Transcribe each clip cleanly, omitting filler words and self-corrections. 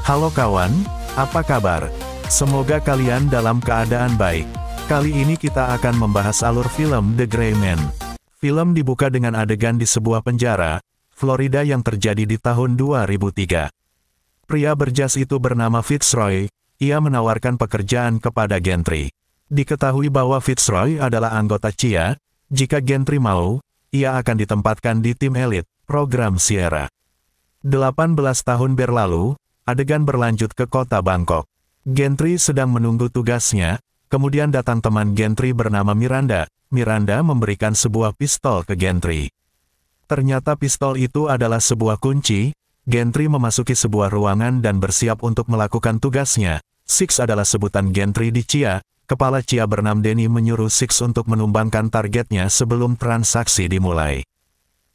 Halo kawan, apa kabar? Semoga kalian dalam keadaan baik. Kali ini kita akan membahas alur film The Gray Man. Film dibuka dengan adegan di sebuah penjara, Florida yang terjadi di tahun 2003. Pria berjas itu bernama Fitzroy, ia menawarkan pekerjaan kepada Gentry. Diketahui bahwa Fitzroy adalah anggota CIA, jika Gentry mau, ia akan ditempatkan di tim elit, program Sierra. 18 tahun berlalu, adegan berlanjut ke kota Bangkok. Gentry sedang menunggu tugasnya, kemudian datang teman Gentry bernama Miranda. Miranda memberikan sebuah pistol ke Gentry. Ternyata pistol itu adalah sebuah kunci. Gentry memasuki sebuah ruangan dan bersiap untuk melakukan tugasnya. Six adalah sebutan Gentry di CIA. Kepala CIA bernama Denny menyuruh Six untuk menumbangkan targetnya sebelum transaksi dimulai.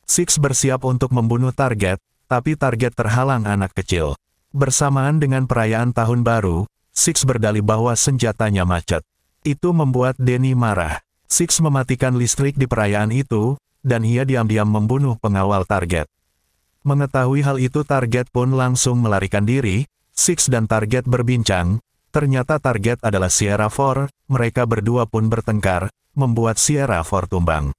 Six bersiap untuk membunuh target, tapi target terhalang anak kecil. Bersamaan dengan perayaan tahun baru, Six berdalih bahwa senjatanya macet. Itu membuat Denny marah. Six mematikan listrik di perayaan itu, dan ia diam-diam membunuh pengawal target. Mengetahui hal itu target pun langsung melarikan diri. Six dan target berbincang. Ternyata target adalah Sierra 4, mereka berdua pun bertengkar, membuat Sierra 4 tumbang.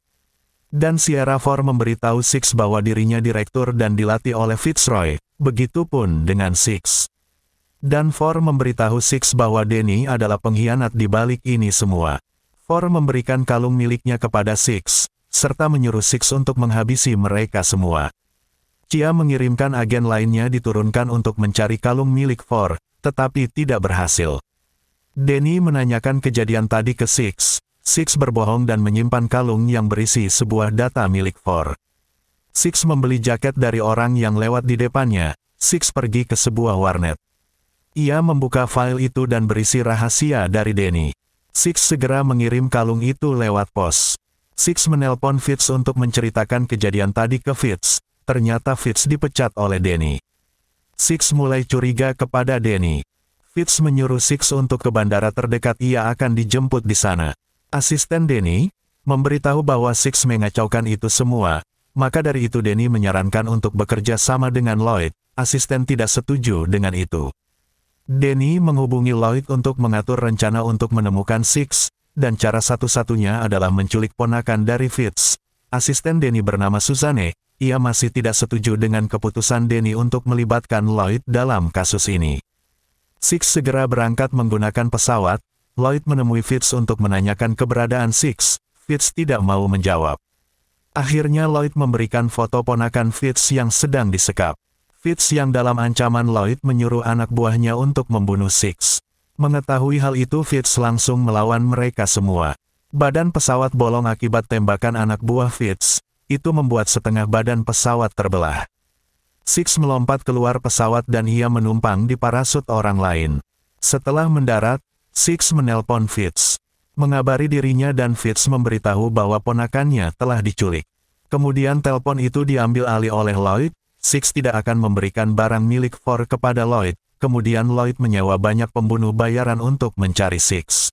Dan Sierra 4 memberitahu Six bahwa dirinya direktur dan dilatih oleh Fitzroy, begitupun dengan Six. Dan 4 memberitahu Six bahwa Denny adalah pengkhianat di balik ini semua. 4 memberikan kalung miliknya kepada Six, serta menyuruh Six untuk menghabisi mereka semua. CIA mengirimkan agen lainnya diturunkan untuk mencari kalung milik 4, tetapi tidak berhasil. Denny menanyakan kejadian tadi ke Six. Six berbohong dan menyimpan kalung yang berisi sebuah data milik 4. Six membeli jaket dari orang yang lewat di depannya. Six pergi ke sebuah warnet. Ia membuka file itu dan berisi rahasia dari Denny. Six segera mengirim kalung itu lewat pos. Six menelpon Fitz untuk menceritakan kejadian tadi ke Fitz. Ternyata Fitz dipecat oleh Denny. Six mulai curiga kepada Denny. Fitz menyuruh Six untuk ke bandara terdekat, ia akan dijemput di sana. Asisten Denny memberitahu bahwa Six mengacaukan itu semua, maka dari itu Denny menyarankan untuk bekerja sama dengan Lloyd. Asisten tidak setuju dengan itu. Denny menghubungi Lloyd untuk mengatur rencana untuk menemukan Six, dan cara satu-satunya adalah menculik ponakan dari Fitz. Asisten Denny bernama Suzanne, ia masih tidak setuju dengan keputusan Denny untuk melibatkan Lloyd dalam kasus ini. Six segera berangkat menggunakan pesawat. Lloyd menemui Fitz untuk menanyakan keberadaan Six. Fitz tidak mau menjawab. Akhirnya Lloyd memberikan foto ponakan Fitz yang sedang disekap. Fitz yang dalam ancaman Lloyd menyuruh anak buahnya untuk membunuh Six. Mengetahui hal itu Fitz langsung melawan mereka semua. Badan pesawat bolong akibat tembakan anak buah Fitz. Itu membuat setengah badan pesawat terbelah. Six melompat keluar pesawat dan ia menumpang di parasut orang lain. Setelah mendarat, Six menelpon Fitz, mengabari dirinya dan Fitz memberitahu bahwa ponakannya telah diculik. Kemudian telepon itu diambil alih oleh Lloyd. Six tidak akan memberikan barang milik 4 kepada Lloyd. Kemudian Lloyd menyewa banyak pembunuh bayaran untuk mencari Six.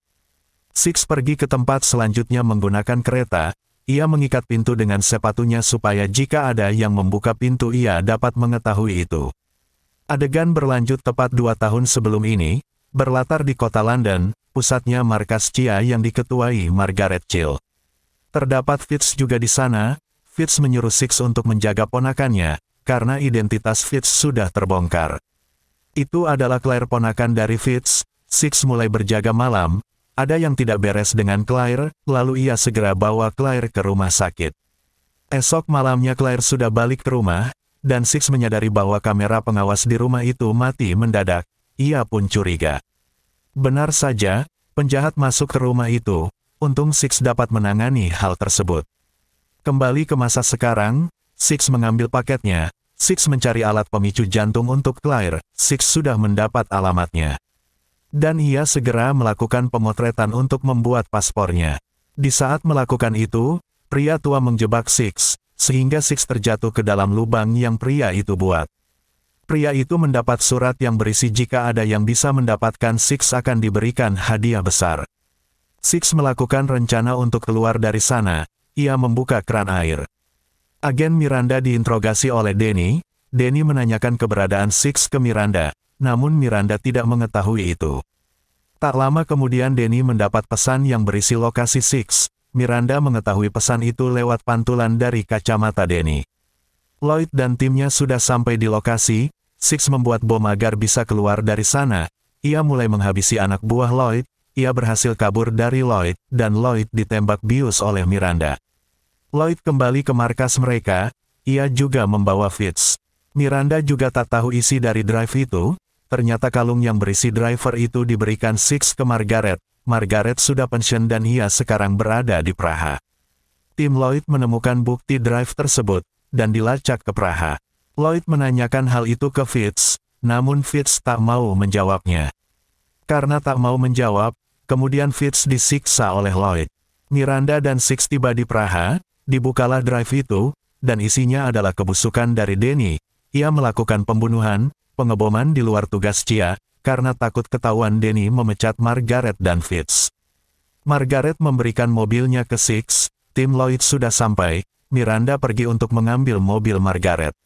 Six pergi ke tempat selanjutnya menggunakan kereta. Ia mengikat pintu dengan sepatunya supaya jika ada yang membuka pintu ia dapat mengetahui itu. Adegan berlanjut tepat 2 tahun sebelum ini. Berlatar di kota London, pusatnya markas CIA yang diketuai Margaret Chill. Terdapat Fitz juga di sana. Fitz menyuruh Six untuk menjaga ponakannya, karena identitas Fitz sudah terbongkar. Itu adalah Claire, ponakan dari Fitz. Six mulai berjaga malam. Ada yang tidak beres dengan Claire, lalu ia segera bawa Claire ke rumah sakit. Esok malamnya Claire sudah balik ke rumah, dan Six menyadari bahwa kamera pengawas di rumah itu mati mendadak. Ia pun curiga. Benar saja, penjahat masuk ke rumah itu. Untung Six dapat menangani hal tersebut. Kembali ke masa sekarang, Six mengambil paketnya. Six mencari alat pemicu jantung untuk Claire. Six sudah mendapat alamatnya. Dan ia segera melakukan pemotretan untuk membuat paspornya. Di saat melakukan itu, pria tua menjebak Six, sehingga Six terjatuh ke dalam lubang yang pria itu buat. Pria itu mendapat surat yang berisi jika ada yang bisa mendapatkan Six akan diberikan hadiah besar. Six melakukan rencana untuk keluar dari sana. Ia membuka kran air. Agen Miranda diinterogasi oleh Denny. Denny menanyakan keberadaan Six ke Miranda. namun Miranda tidak mengetahui itu. Tak lama kemudian Danny mendapat pesan yang berisi lokasi Six. Miranda mengetahui pesan itu lewat pantulan dari kacamata Danny. Lloyd dan timnya sudah sampai di lokasi. Six membuat bom agar bisa keluar dari sana. Ia mulai menghabisi anak buah Lloyd. Ia berhasil kabur dari Lloyd, dan Lloyd ditembak bius oleh Miranda. Lloyd kembali ke markas mereka. Ia juga membawa Fitz. Miranda juga tak tahu isi dari drive itu. Ternyata kalung yang berisi driver itu diberikan Six ke Margaret. Margaret sudah pensiun dan ia sekarang berada di Praha. Tim Lloyd menemukan bukti drive tersebut, dan dilacak ke Praha. Lloyd menanyakan hal itu ke Fitz, namun Fitz tak mau menjawabnya. Karena tak mau menjawab, kemudian Fitz disiksa oleh Lloyd. Miranda dan Six tiba di Praha, dibukalah drive itu, dan isinya adalah kebusukan dari Danny. Ia melakukan pembunuhan, pengeboman di luar tugas Chia, karena takut ketahuan Danny memecat Margaret dan Fitz. Margaret memberikan mobilnya ke Six. Tim Lloyd sudah sampai. Miranda pergi untuk mengambil mobil Margaret.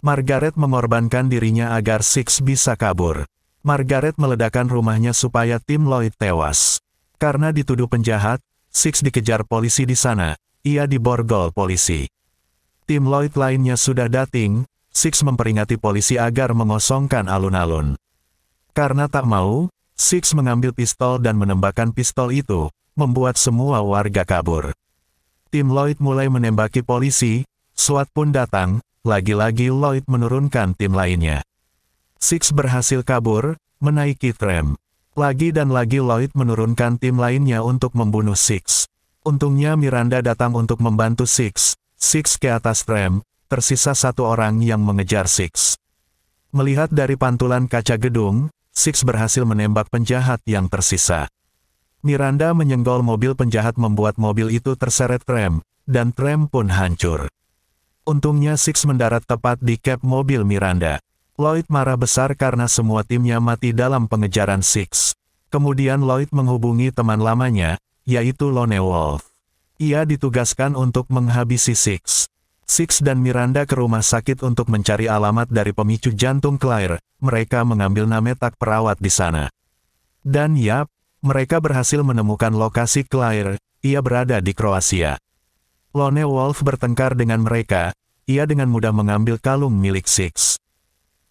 Margaret mengorbankan dirinya agar Six bisa kabur. Margaret meledakkan rumahnya supaya tim Lloyd tewas. Karena dituduh penjahat, Six dikejar polisi di sana. Ia diborgol polisi. Tim Lloyd lainnya sudah dating. Six memperingati polisi agar mengosongkan alun-alun. Karena tak mau, Six mengambil pistol dan menembakkan pistol itu, membuat semua warga kabur. Tim Lloyd mulai menembaki polisi. SWAT pun datang. Lagi-lagi Lloyd menurunkan tim lainnya. Six berhasil kabur, menaiki tram. Lagi dan lagi Lloyd menurunkan tim lainnya untuk membunuh Six. Untungnya Miranda datang untuk membantu Six. Six ke atas tram. Tersisa satu orang yang mengejar Six. Melihat dari pantulan kaca gedung, Six berhasil menembak penjahat yang tersisa. Miranda menyenggol mobil penjahat membuat mobil itu terseret tram, dan tram pun hancur. Untungnya Six mendarat tepat di kap mobil Miranda. Lloyd marah besar karena semua timnya mati dalam pengejaran Six. Kemudian Lloyd menghubungi teman lamanya, yaitu Lone Wolf. Ia ditugaskan untuk menghabisi Six. Six dan Miranda ke rumah sakit untuk mencari alamat dari pemicu jantung Claire. Mereka mengambil nametak perawat di sana. Dan yap, mereka berhasil menemukan lokasi Claire. Ia berada di Kroasia. Lone Wolf bertengkar dengan mereka. Ia dengan mudah mengambil kalung milik Six.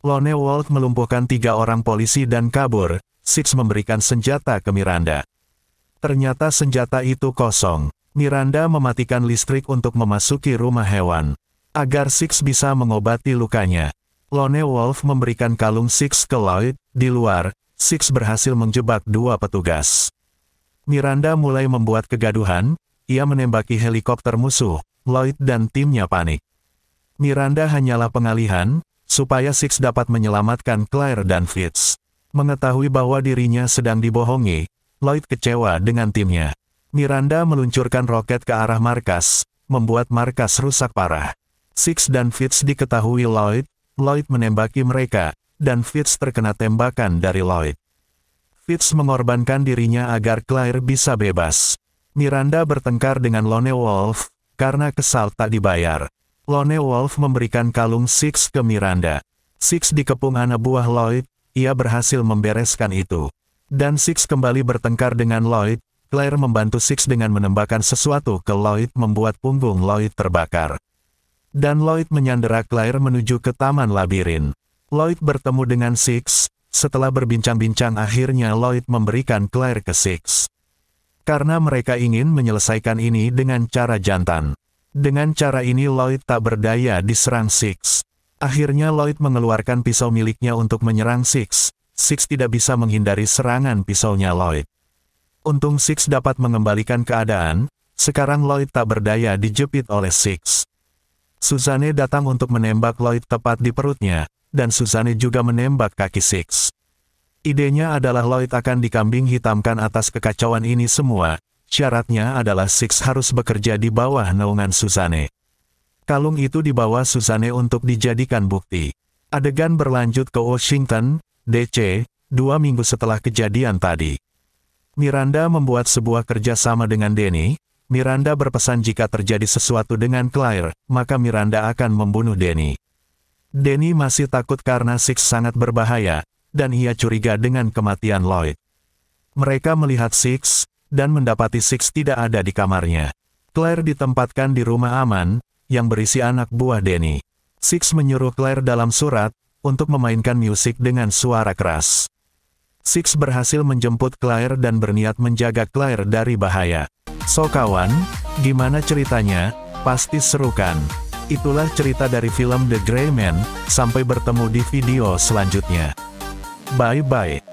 Lone Wolf melumpuhkan 3 orang polisi dan kabur. Six memberikan senjata ke Miranda. Ternyata senjata itu kosong. Miranda mematikan listrik untuk memasuki rumah hewan. Agar Six bisa mengobati lukanya. Lone Wolf memberikan kalung Six ke Lloyd. Di luar, Six berhasil menjebak 2 petugas. Miranda mulai membuat kegaduhan. Ia menembaki helikopter musuh. Lloyd dan timnya panik. Miranda hanyalah pengalihan, supaya Six dapat menyelamatkan Claire dan Fitz. Mengetahui bahwa dirinya sedang dibohongi, Lloyd kecewa dengan timnya. Miranda meluncurkan roket ke arah markas, membuat markas rusak parah. Six dan Fitz diketahui Lloyd. Lloyd menembaki mereka, dan Fitz terkena tembakan dari Lloyd. Fitz mengorbankan dirinya agar Claire bisa bebas. Miranda bertengkar dengan Lone Wolf, karena kesal tak dibayar. Lone Wolf memberikan kalung Six ke Miranda. Six dikepung anak buah Lloyd. Ia berhasil membereskan itu. Dan Six kembali bertengkar dengan Lloyd. Claire membantu Six dengan menembakkan sesuatu ke Lloyd membuat punggung Lloyd terbakar. Dan Lloyd menyandera Claire menuju ke taman labirin. Lloyd bertemu dengan Six. Setelah berbincang-bincang akhirnya Lloyd memberikan Claire ke Six. Karena mereka ingin menyelesaikan ini dengan cara jantan. Dengan cara ini Lloyd tak berdaya diserang Six. Akhirnya Lloyd mengeluarkan pisau miliknya untuk menyerang Six. Six tidak bisa menghindari serangan pisaunya Lloyd. Untung Six dapat mengembalikan keadaan. Sekarang Lloyd tak berdaya dijepit oleh Six. Suzanne datang untuk menembak Lloyd tepat di perutnya, dan Suzanne juga menembak kaki Six. Idenya adalah Lloyd akan dikambing hitamkan atas kekacauan ini semua. Syaratnya adalah Six harus bekerja di bawah naungan Suzanne. Kalung itu dibawa Suzanne untuk dijadikan bukti. Adegan berlanjut ke Washington, D.C., 2 minggu setelah kejadian tadi. Miranda membuat sebuah kerjasama dengan Danny. Miranda berpesan jika terjadi sesuatu dengan Claire, maka Miranda akan membunuh Danny. Danny masih takut karena Six sangat berbahaya. dan ia curiga dengan kematian Lloyd. Mereka melihat Six, dan mendapati Six tidak ada di kamarnya. Claire ditempatkan di rumah aman, yang berisi anak buah Danny. Six menyuruh Claire dalam surat, untuk memainkan musik dengan suara keras. Six berhasil menjemput Claire dan berniat menjaga Claire dari bahaya. So kawan, gimana ceritanya? Pasti seru kan? Itulah cerita dari film The Gray Man, sampai bertemu di video selanjutnya. Bye-bye.